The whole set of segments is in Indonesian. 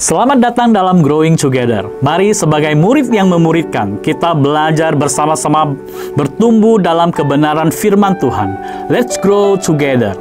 Selamat datang dalam Growing Together. Mari sebagai murid yang memuridkan, kita belajar bersama-sama bertumbuh dalam kebenaran firman Tuhan. Let's grow together.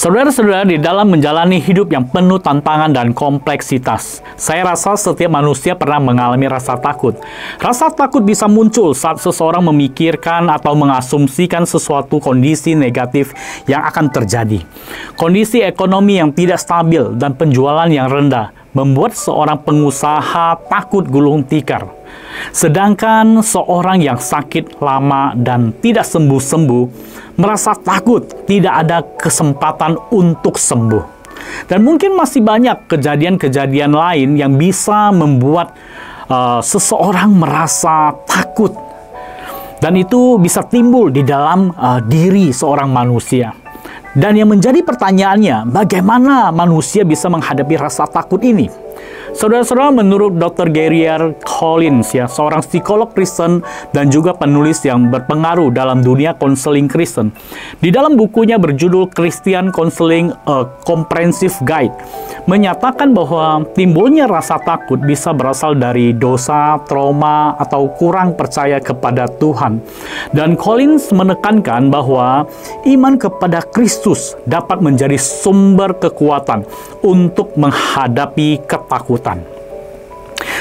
Saudara-saudara, di dalam menjalani hidup yang penuh tantangan dan kompleksitas, saya rasa setiap manusia pernah mengalami rasa takut. Rasa takut bisa muncul saat seseorang memikirkan atau mengasumsikan sesuatu kondisi negatif yang akan terjadi. Kondisi ekonomi yang tidak stabil dan penjualan yang rendah membuat seorang pengusaha takut gulung tikar. Sedangkan seorang yang sakit lama dan tidak sembuh-sembuh merasa takut tidak ada kesempatan untuk sembuh. Dan mungkin masih banyak kejadian-kejadian lain yang bisa membuat seseorang merasa takut. Dan itu bisa timbul di dalam diri seorang manusia. Dan yang menjadi pertanyaannya, bagaimana manusia bisa menghadapi rasa takut ini? Saudara-saudara, menurut Dr. Gary R. Collins, seorang psikolog Kristen dan juga penulis yang berpengaruh dalam dunia konseling Kristen, di dalam bukunya berjudul Christian Counseling: A Comprehensive Guide, menyatakan bahwa timbulnya rasa takut bisa berasal dari dosa, trauma, atau kurang percaya kepada Tuhan. Dan Collins menekankan bahwa iman kepada Kristus dapat menjadi sumber kekuatan untuk menghadapi ketakutan.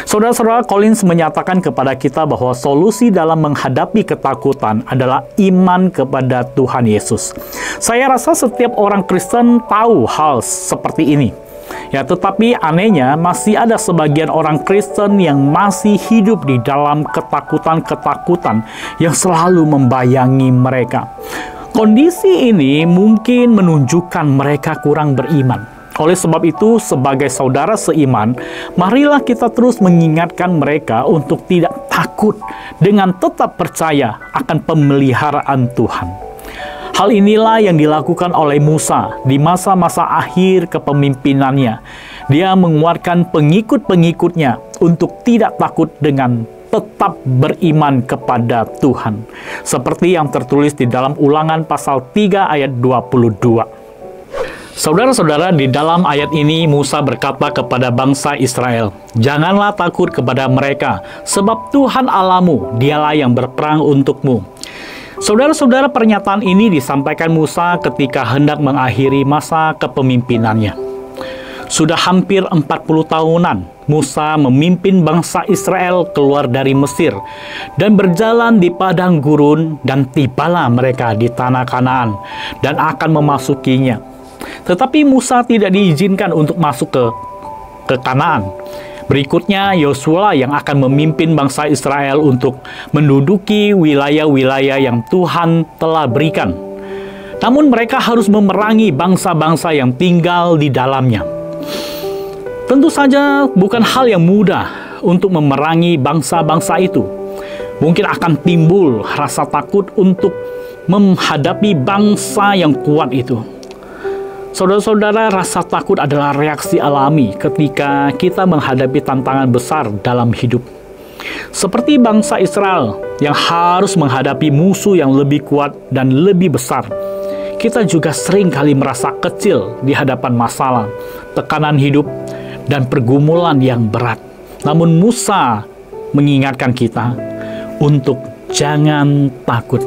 Saudara-saudara, Collins menyatakan kepada kita bahwa solusi dalam menghadapi ketakutan adalah iman kepada Tuhan Yesus. Saya rasa setiap orang Kristen tahu hal seperti ini. Tetapi anehnya masih ada sebagian orang Kristen yang masih hidup di dalam ketakutan-ketakutan yang selalu membayangi mereka. Kondisi ini mungkin menunjukkan mereka kurang beriman. Oleh sebab itu, sebagai saudara seiman, marilah kita terus mengingatkan mereka untuk tidak takut dengan tetap percaya akan pemeliharaan Tuhan. Hal inilah yang dilakukan oleh Musa di masa-masa akhir kepemimpinannya. Dia menguatkan pengikut-pengikutnya untuk tidak takut dengan tetap beriman kepada Tuhan. Seperti yang tertulis di dalam Ulangan pasal 3 ayat 22. Saudara-saudara, di dalam ayat ini Musa berkata kepada bangsa Israel, "Janganlah takut kepada mereka, sebab Tuhan Allahmu, dialah yang berperang untukmu." Saudara-saudara, pernyataan ini disampaikan Musa ketika hendak mengakhiri masa kepemimpinannya. Sudah hampir 40 tahunan Musa memimpin bangsa Israel keluar dari Mesir dan berjalan di padang gurun, dan tibalah mereka di tanah Kanaan dan akan memasukinya. Tetapi Musa tidak diizinkan untuk masuk ke Kanaan. Berikutnya Yosua yang akan memimpin bangsa Israel untuk menduduki wilayah-wilayah yang Tuhan telah berikan. Namun mereka harus memerangi bangsa-bangsa yang tinggal di dalamnya. Tentu saja bukan hal yang mudah untuk memerangi bangsa-bangsa itu. Mungkin akan timbul rasa takut untuk menghadapi bangsa yang kuat itu. Saudara-saudara, rasa takut adalah reaksi alami ketika kita menghadapi tantangan besar dalam hidup. Seperti bangsa Israel yang harus menghadapi musuh yang lebih kuat dan lebih besar, kita juga sering kali merasa kecil di hadapan masalah, tekanan hidup, dan pergumulan yang berat. Namun Musa mengingatkan kita untuk jangan takut.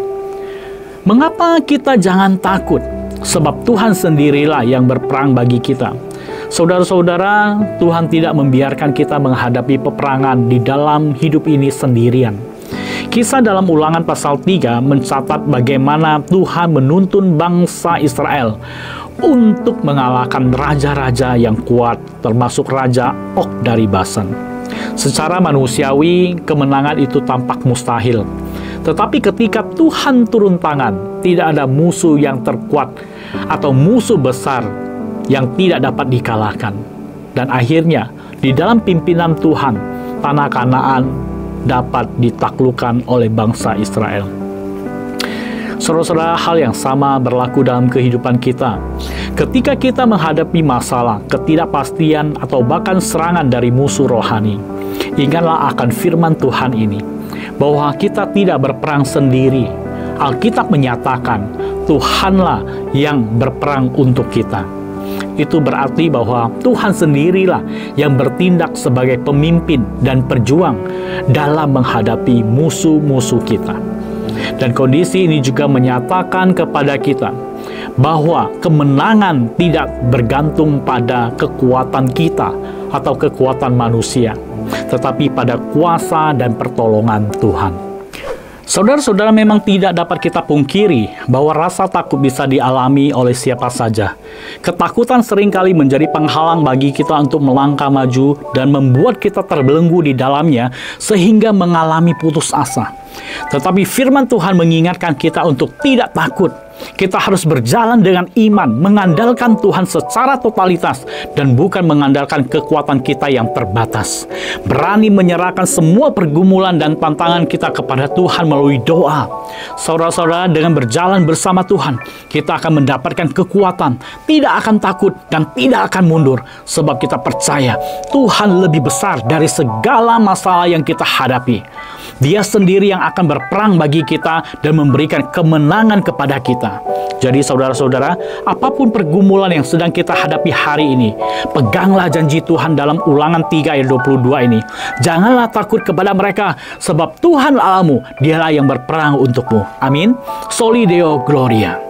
Mengapa kita jangan takut? Sebab Tuhan sendirilah yang berperang bagi kita. Saudara-saudara, Tuhan tidak membiarkan kita menghadapi peperangan di dalam hidup ini sendirian. Kisah dalam Ulangan pasal 3 mencatat bagaimana Tuhan menuntun bangsa Israel untuk mengalahkan raja-raja yang kuat, termasuk Raja Og dari Basan. Secara manusiawi, kemenangan itu tampak mustahil. Tetapi ketika Tuhan turun tangan, tidak ada musuh yang terkuat atau musuh besar yang tidak dapat dikalahkan. Dan akhirnya, di dalam pimpinan Tuhan, tanah Kanaan dapat ditaklukkan oleh bangsa Israel. Saudara-saudara, hal yang sama berlaku dalam kehidupan kita. Ketika kita menghadapi masalah, ketidakpastian, atau bahkan serangan dari musuh rohani, ingatlah akan firman Tuhan ini. bahwa kita tidak berperang sendiri. Alkitab menyatakan Tuhanlah yang berperang untuk kita. Itu berarti bahwa Tuhan sendirilah yang bertindak sebagai pemimpin dan pejuang dalam menghadapi musuh-musuh kita. Dan kondisi ini juga menyatakan kepada kita bahwa kemenangan tidak bergantung pada kekuatan kita atau kekuatan manusia, tetapi pada kuasa dan pertolongan Tuhan. Saudara-saudara, memang tidak dapat kita pungkiri bahwa rasa takut bisa dialami oleh siapa saja. Ketakutan seringkali menjadi penghalang bagi kita untuk melangkah maju dan membuat kita terbelenggu di dalamnya sehingga mengalami putus asa. Tetapi firman Tuhan mengingatkan kita untuk tidak takut. Kita harus berjalan dengan iman, mengandalkan Tuhan secara totalitas dan bukan mengandalkan kekuatan kita yang terbatas. Berani menyerahkan semua pergumulan dan tantangan kita kepada Tuhan melalui doa. Saudara-saudara, dengan berjalan bersama Tuhan, kita akan mendapatkan kekuatan, tidak akan takut dan tidak akan mundur, sebab kita percaya Tuhan lebih besar dari segala masalah yang kita hadapi. Dia sendiri yang akan berperang bagi kita dan memberikan kemenangan kepada kita. Jadi saudara-saudara, apapun pergumulan yang sedang kita hadapi hari ini, peganglah janji Tuhan dalam Ulangan 3 ayat 22 ini. Janganlah takut kepada mereka, sebab Tuhan Allahmu, dialah yang berperang untukmu. Amin. Soli Deo Gloria.